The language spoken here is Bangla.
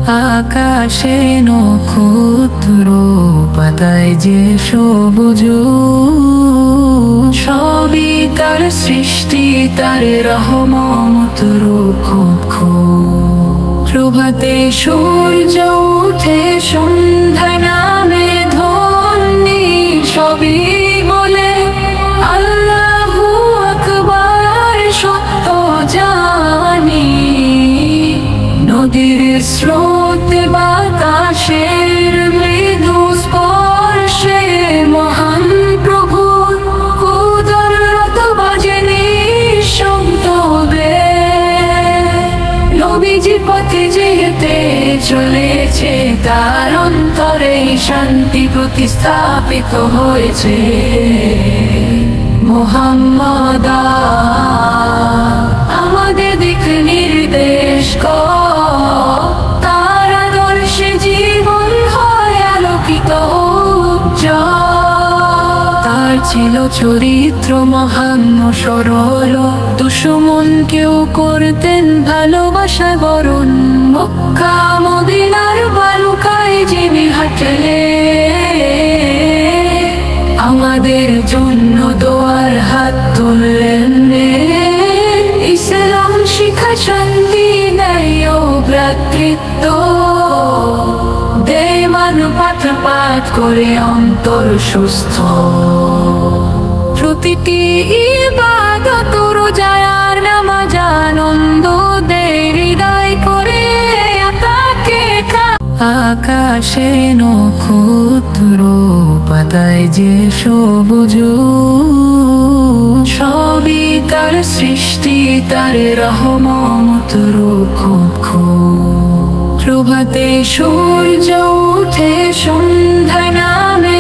আকাশে নক্ষত্র পাতায় যে সবুজ, সবই তার সৃষ্টি, তার রহমতের খুব। প্রভাতে সূর্য উঠে সন্ধ্যায় নামে ধ্বনি, সবই বলে আল্লাহু আকবার, সত্য জানি। নদীর স্রোত বাতাসের মৃদু স্পর্শে মহান প্রভুর কুদরত বাজে নিঃশব্দে। নবীজি পথে যেতে চলেছে, তার অন্তরে শান্তি প্রতিস্থাপিত হয়েছে। মুহাম্মদ আমাদের দিক নির্দেশ কর, তার আদর্শে জীবন হয় আলোকিত উজ্জ্বল। তার ছিল চরিত্র মহান ও সরল, দুশমনকেও করতেন ভালোবাসায় বরণ। মক্কা মদিনার বালুকায় যিনি হাঁটলে, আমাদের জন্য দোয়ার হাত তুললেন। ইসলাম শিখায় শান্তি, ন্যায় ও ভ্রাতৃত্ব, দেমান পাঠ করে অন্তর সুস্থ। প্রতিটি ইবাদত রোজায় আর নামাজ আনন্দ দেয় হৃদয় করে তাকে। আকাশে নক্ষত্র পাতায় যে সবুজ, সবই তার সৃষ্টি, তার রহমতের খুব। প্রভাতে সূর্য উঠে সন্ধ্যায় নামে